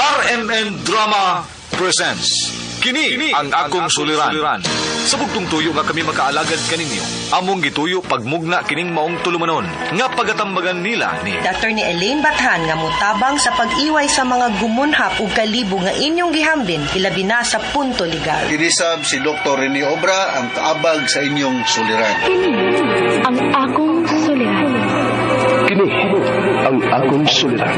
RMN Drama presents Kini ang akong suliran. Sa bugtong tuyo nga kami makaalagad kaninyo. Among gituyo pagmugna kining maong tulumanon nga pagatambagan nila ni Dr. ni Elaine Bathan nga mutabang sa pag-iway sa mga gumunhap ug kalibo nga inyong gihambin ilabi na sa punto legal. Dinisab si Dr. Rene Obra ang kaabag sa inyong suliran. Kini ang akong suliran. Kini ang akong suliran.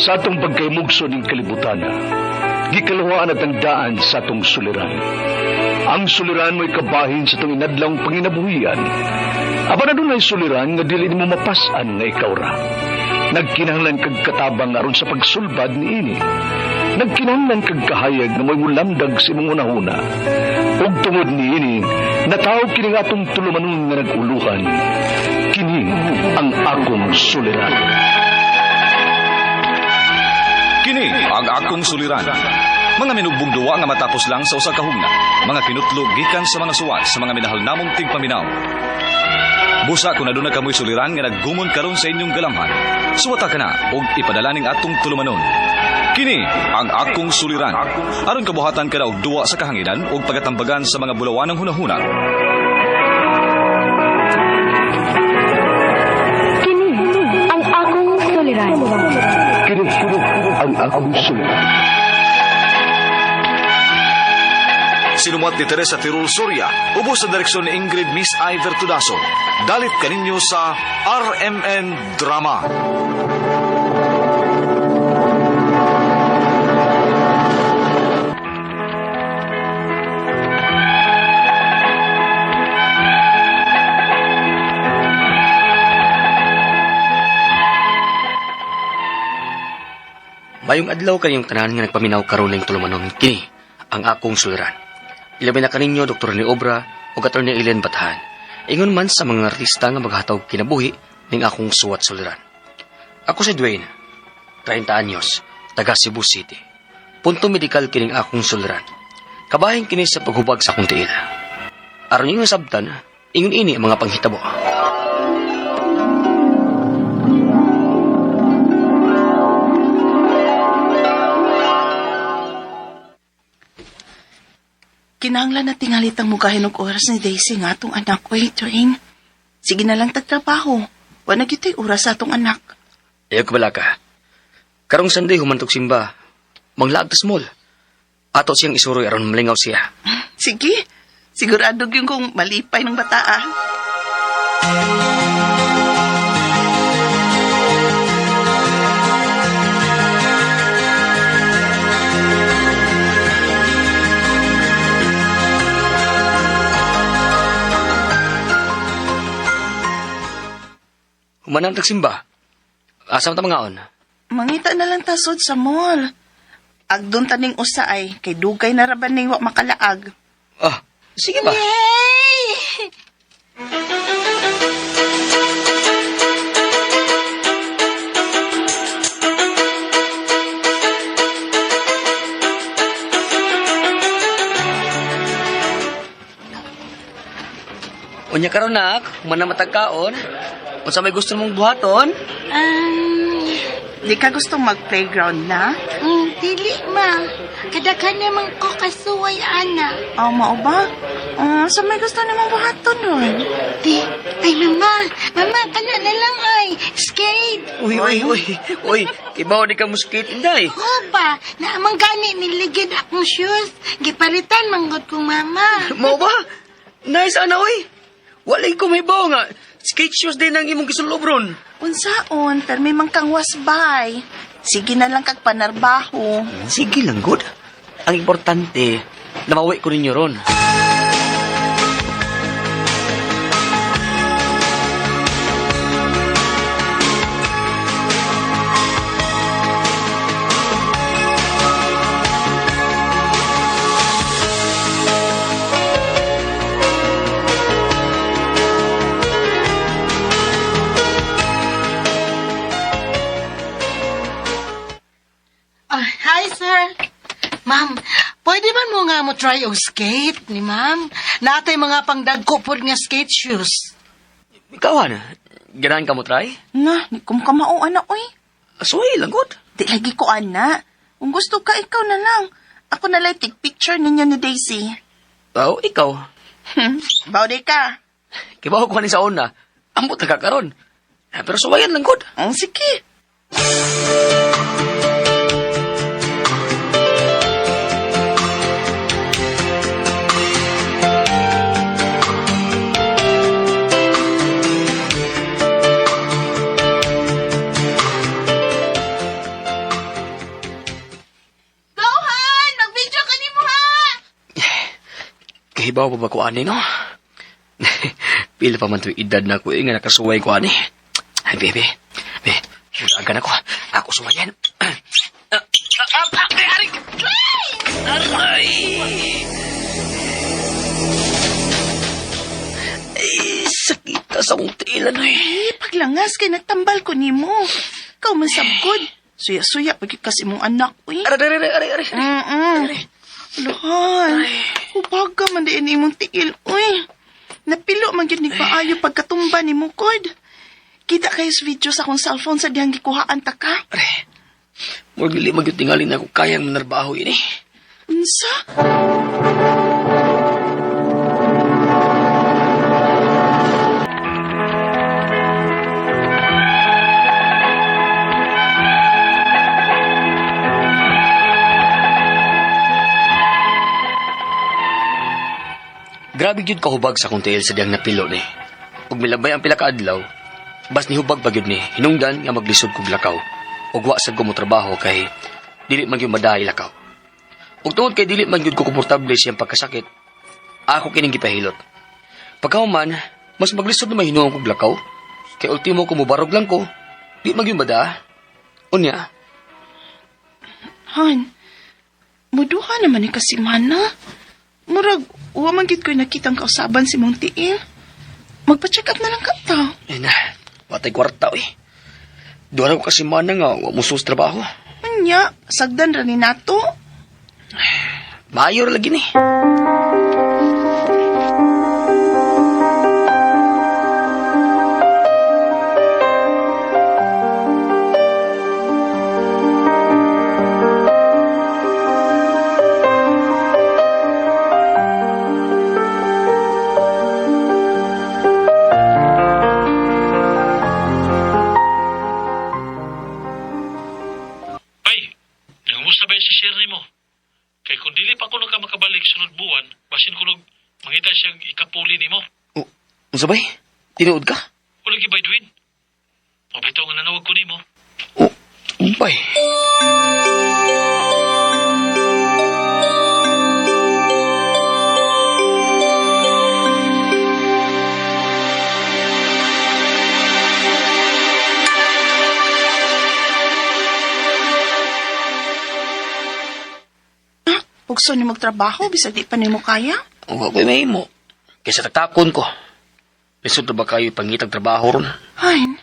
Sa atong pagkaymugso ng kalibutan, gikalawaan at ang daan sa atong suliran. Ang suliran mo'y kabahin sa itong inadlang panginabuhian. Aba na doon ay suliran nga dili mo mapasan nga ikaw ra. Nagkinahanglan kag katabang aron sa pagsulbad ni ini. Nagkinahanglan kag kahayag na mo'y mulamdag sa imong unahuna. Ug tungod ni ini, natawag kini nga atong tulumanon nga naguluhan. Kini ang akong suliran. Kini ang akong suliran. Mga minugbong duwa nga matapos lang sa usa ka hugna. Mga kinutlog gikan sa mga suwat sa mga minahal namong tigpaminaw. Busa kung aduna kamoy suliran nga naggumon karon sa inyong galamhan. Suwata ka na ug ipadala ning atong tulumanon. Kini ang akong suliran. Aron kabuhatan ka na og duwa sa kahanginan ug pagatambagan sa mga bulawan ng hunahuna. Kini ang akong suliran. Kini ang akong suliran. Sinumat ni Teresa Tirul Soria, ubos sa direksyon ni Ingrid Miss Iver Tudaso. Dalit kaninyo sa RMN Drama. Mayong adlaw kaniyong tanan nga nagpaminaw karon ning tulumanon kini ang akong suliran. Ilabi na kaninyo Dr. ni Obra o Dr. ni Elaine Bathan. Ingon man sa mga artista nga maghatag kinabuhi ning akong suwat suliran. Ako si Dwayne, 30 anyos, taga Cebu City. Punto medikal kining akong suliran. Kabahin kini sa paghubag sa akong tiil. Aron yung sabtan, ingon ini ang mga panghitabo. Kinahanglan na tingalit ang mugahin og oras ni Daisy nga atong anak ko, Dwayne. Sige na lang tagtrabaho. Wala gito'y oras sa atong anak. Ayaw ka bala ka. Karong Sunday humantog simba. Manglaag ta small. Ato siyang isuroy aron malingaw siya. Sige. Sigurado yung kung malipay ng bata, ah. Humanang tagsimba. Asam ta mga on? Mangita na lang tasod sa mall. Agdon taning usa ay, kay dugay na raban ning wa makalaag. Ah, sige ba? Unya karon nak, manamatag kaon. Unsa may gusto mong buhaton? Di ka gusto mag-playground na? Dili, ma. Kadaghan naman ko kasuway, ana. Mao ba? Sa may gusto ni mong buhaton nun? Ay, mama. Mama, kana na lang ay. Skate. Uy. Ibaw di ka muskit, inday. Opa, naamang gani niligid akong shoes. Giparitan manggod ko, mama. Mo ba? Nice, ana, uy. Walay ko may baw nga. Skate shoes din ang imong gisulobron. Unsaon, pero may mangkang wasbay. Sige na lang kag panarbaho. Sige lang, good. Ang importante, nabawi ko ninyo ron. Hi, sir. Ma'am, pwede man mo nga mo try og skate ni ma'am? Natay mga pangdagko pod nga skate shoes. Ikaw, na. Ganahan ka mo try? Na, di ko kamao, anak, uy. Suway lang, good. Di lagi ko, ana. Kung gusto ka, ikaw na lang. Ako na lang take picture ninyo ni Daisy. Oh, ikaw. Bawde ka. Kibaw ko sa una. Ambot na kakaroon. Pero suwayan lang, good. Ang sige. Gawhan! Mag-video ka ni mo, ha? Kahibaw pa ba ko ani, no? Pila pa man ito edad na ko nga nakasuway ko ani. Ay, bebe. Hulagan ako. Ako suwayan. Aray! Ay, sakit na sa mong tiilan, ay. Paglangas kay nagtambal ko ni mo. Ikaw man sabgod. Suya-suya pagkik kasi mong anak, uy. Aray. Lahan. Ubaga man diin imong tiil, uy. Napilo man gyud ni paayo pagkatumba ni mo, kod. Kita kayo sa video sa akong cellphone sa diyang gikuhaan ta ka. Aray. Murag dili magyud tingali na ako kayang manarbaho ini. Unsa? Grabe gyud kahubag sa akong tiil sa diyang napilo ni. Ug milabay ang pila ka adlaw, bas ni hubag pa gyud ni hinungdan nga maglisod kog lakaw. Ug wa sad ko mo trabaho kay dili man gyud madaay lakaw. Ug tungod kay dili man gyud ko komportable siyang pagkasakit, ako kining gipahilot. Pagkahuman, mas maglisod na mahinuon kog lakaw. Kay ultimo ko mubarog lang ko, di man gyud madaa. Unya, Han, muduha naman ni kasimana. Murag, uwa man gid ko'y nakitang kausaban si mong tiil. Magpa-check up na lang ka ta. ay na, watay kwarta eh. Doon ako kasi mana nga, wa mo sus trabaho. Anya, sagdan ra ni nato. Mayor lagi ni. Ay, nangamusta ba si share mo? Kay kung dili pa ko ka makabalik sunod buwan, basin ko mangita siyang ikapuli ni mo. Unsa bay? Tinuod ka? Wala gi by Edwin. Mabito nga nanawag ko ni mo. Bay. Pugso ni magtrabaho, bisag di pa ni mo kaya. Wa ko'y may mo. Kaysa tatakon ko. Lisod na ba kayo pangitag trabaho ron? Han,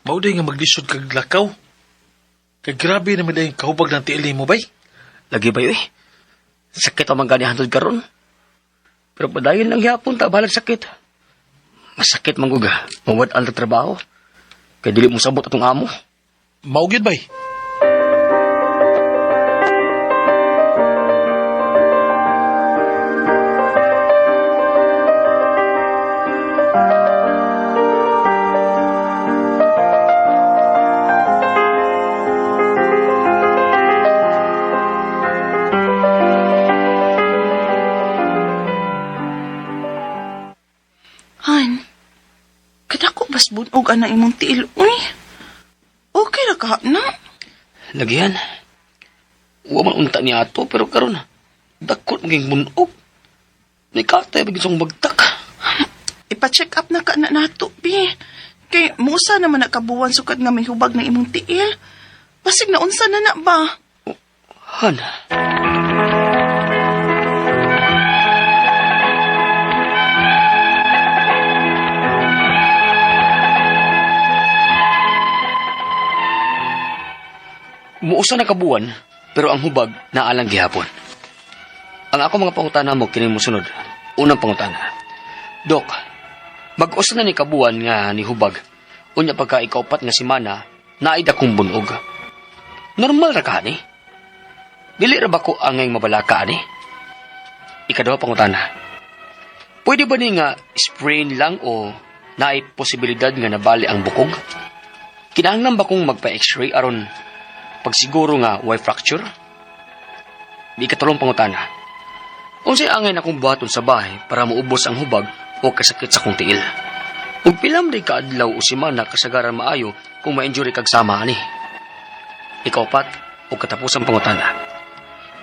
Mauday nga maglisod kag lakaw. Kay grabe naman na yung kahubag ng tiili mo bay. Lagi ba eh? Sakit ang mga ganihantod karon. Pero padayon lang yapon ta balag sakit. Masakit manguga. Mawad ang trabaho. Kaya dili mo sabot atong amo. Maugid bay. Han, kadako bas bunog ana imong tiil, uy. Okay ra ka na. Lagihan. Wa man unta ni ato pero karon dakot maging bunog. May katay bagay song bagtak. Ipa-check up na ka na nato, bi. Kay musa naman nakabuwan sukad nga may hubag ng imong tiil. Basig na unsa na ba? Han, muusa na kabuan, pero ang hubag naalang gihapon. Ang ako mga pangutana mo kini mosunod. Unang pangutana. Dok, mag-usa na ni kabuan nga ni hubag. Unya pagka ikaupat nga semana, naida kong bunog. Normal ra ka ni? Dili ra ba ko angay mabalaka ani? Ikaduha pangutana. Pwede ba ni nga sprain lang o naay posibilidad nga nabali ang bukog? Kinahanglan ba kong magpa-x-ray aron pagsiguro nga why fracture? Di katulong pangutana. Unsay angay na kong buhaton sa bahay para maubos ang hubag o kasakit sa kong tiil? Ug pilam day kaadlaw o semana kasagaran maayo kung ma-injury kag sama ani. Ikaupat o katapusang pangutana.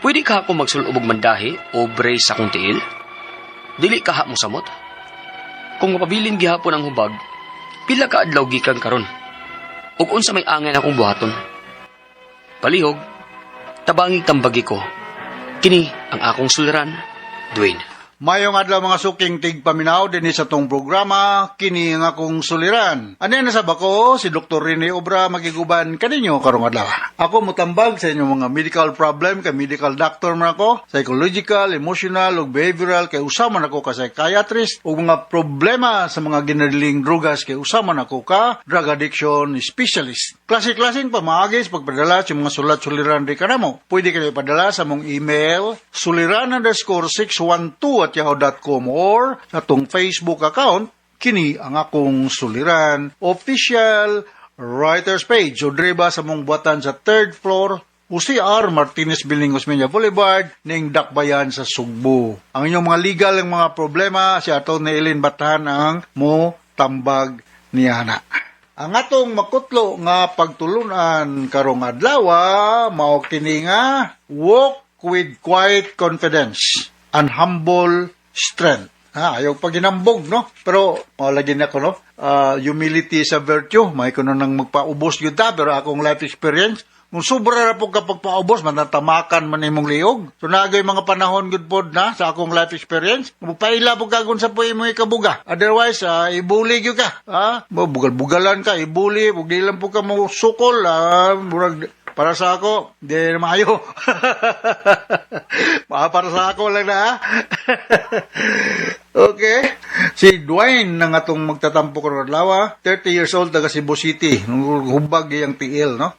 Pwede ka ako magsulubog mandahi o brace sa kong tiil? Dili ka mo samot? Kung mapabilin gihapon ang hubag, pila ka adlaw gikan karon? Ug unsa may angay na kong buhaton? Palihog, tabangig tambagi ko. Kini ang akong suliran, Dwayne. Mayong adlaw mga suking tigpaminaw din sa tong programa, kini nga akong suliran. Ano na sa bako, si Dr. Rene Obra magiguban kaninyo karong adlaw. Ako mutambag sa inyong mga medical problem, kay medical doctor man ako, psychological, emotional, ug behavioral, kay usaman ako ka psychiatrist, ug mga problema sa mga ginadling drugas, kay usaman ako ka drug addiction specialist. Klase-klaseng pamaagis pagpadala sa mga sulat-suliran di kanamo. Pwede kayo ipadala sa mong email, suliran_612@yahoo.com or sa tong Facebook account, kini ang akong suliran official writers page. O driba sa mong buwatan sa 3rd floor, UCR Martinez Building, Osmeña Boulevard, ning Dakbayan sa Sugbo. Ang inyong mga legal ng mga problema, si Atty. Eileen Batahan ang mo tambag niya na. Ang atong makutlo nga pagtulunan karong adlaw, mao kini nga walk with quiet confidence and humble strength. Ayaw paginambog, no? Pero, lagi na ko, no? Humility is a virtue. May ko nang magpaubos yun ta, pero akong life experience, kung sobra na po kapag paubos, manatamakan man imong liog. So, nagay mga panahon good pod na sa akong life experience. Mapaila po kagun sa po imong ikabuga. Otherwise, ibuli yun ka. Bugal-bugalan ka, ibuli, huwag di lang po ka mo sukol. Para sa ako, di na maayo. Para sa ako lang na, Okay. Si Dwayne nang atong magtatampo ko adlaw, 30 years old, taga Cebu City. Hubag iyang tiil, no?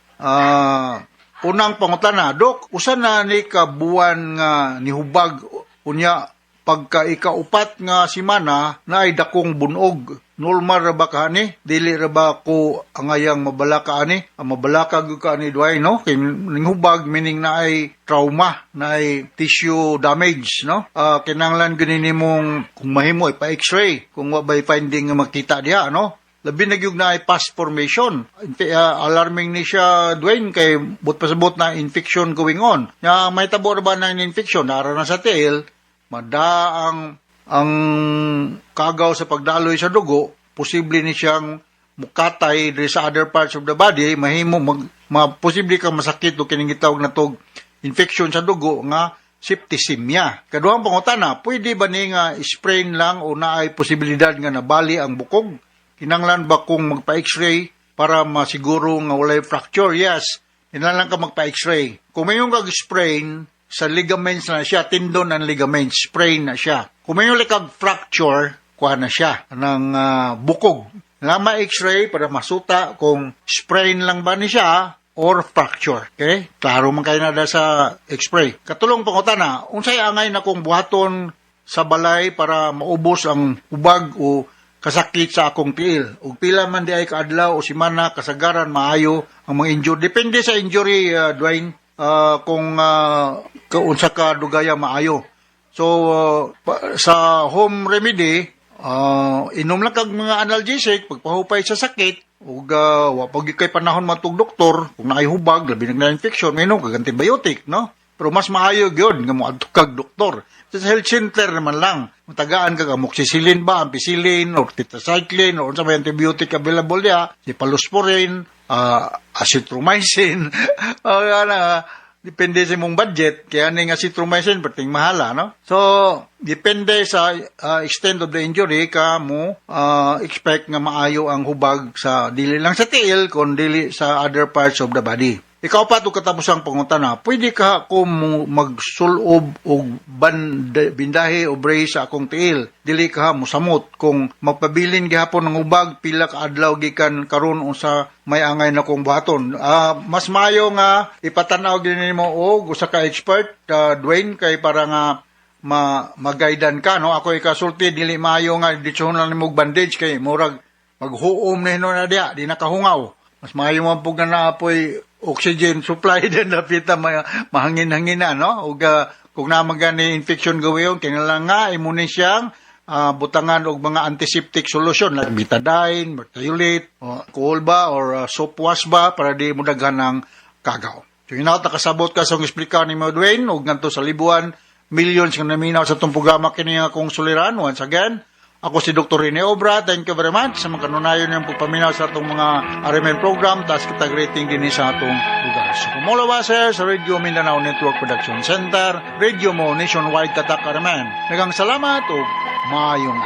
Unang pangutana, Dok, usa na ni kabuan nga nihubag unya pagka ikaupat nga semana na ay dakong bunog. Normal ra ba ka ani? Dili ra ba ko angayang mabalaka ani? Ang mabalaka gyud ka ani Dwayne, no? Kay ninghubag meaning na ay trauma, na ay tissue damage, no? Kinahanglan gani nimong kung mahimo ipa X-ray, kung wa bay finding nga makita diha, no? Labi na gyud na ay pus formation. Alarming ni siya Dwayne kay but pasabot na infection going on. Ya may tabo ra ba na infection nara na sa tail, mada ang kagaw sa pagdaloy sa dugo, posible ni siyang mukatay diri sa other parts of the body, mahimo posible kang masakit o kining gitawag na tog infection sa dugo nga septicemia. Kaduhang pangutana, pwede ba ni nga sprain lang o naay posibilidad nga nabali ang bukog? Kinanglan ba kung magpa-X-ray para masiguro nga walay fracture? Yes, kinanglan ka magpa-X-ray. Kung mayroong kag-sprain sa ligaments na siya, tendon and ligaments, sprain na siya. Kung mayroong kag-fracture, kuha na siya ng bukog. Lama X-ray para masuta kung sprain lang ba ni siya or fracture. Okay? Klaro man kayo na sa X-ray. Katulong pangutana, unsay angay na kung buhaton sa balay para maubos ang ubag o kasakit sa akong tiil. Ug pila man di ay kaadlaw o semana kasagaran maayo ang mga injury. Depende sa injury, Dwayne, kung unsa ka dugaya maayo. So sa home remedy, inom lang kag mga analgesic pagpahupay sa sakit ug wa pag kay panahon matug doktor kung naay hubag labi na infection, inom kag antibiotic, no? Pero mas maayo gyud nga moadto kag doktor. Sa health center naman lang. Matagaan ka amoxicillin ba, ampicillin, or tetracycline, or sa may antibiotic available niya, cephalosporin, azithromycin, depende sa mong budget, kaya ning azithromycin, pating mahala, no? So, depende sa extent of the injury, ka mo expect nga maayo ang hubag sa dili lang sa tiil, kundi sa other parts of the body. Ikaw pa ito katapos ang pangutana, pwede ka ako magsulob o bindahe o brace sa akong tiil. Dili ka musamot. Kung magpabilin gihapon ng ubag, pila ka adlaw gikan karon sa may angay na kong buhaton. Mas mayo nga ipatanaw din mo og usa ka expert, Dwayne, kay para nga mag-guidean ka, no? Ako ikasulti, dili maayo nga ditsyon lang mo bandage kay murag maghuom na hino na diya, di nakahungaw. Mas maayo mo po na naapoy oxygen supply din na pita mahangin-hangin na, no? O kung namagan ni infection gawayon, kailangan nga imunin siyang butangan og mga antiseptic solution like betadine, mertiolate, alcohol ba, or soap wash ba, para di mo daghan ng kagaw. So yun ako, takasabot ka sa explica ni Dwayne, og nganto sa libuan, millions nga naminaw sa itong programa kini akong suliran. Once again, ako si Dr. Rene Obra. Thank you very much sa mga kanunayon ng pagpaminaw sa itong mga RMN program, tas kita rating din sa itong lugar. So, kumulawa sir sa Radio Mindanao Network Production Center, Radio mo nationwide tatak RMN. Nagang salamat o maayong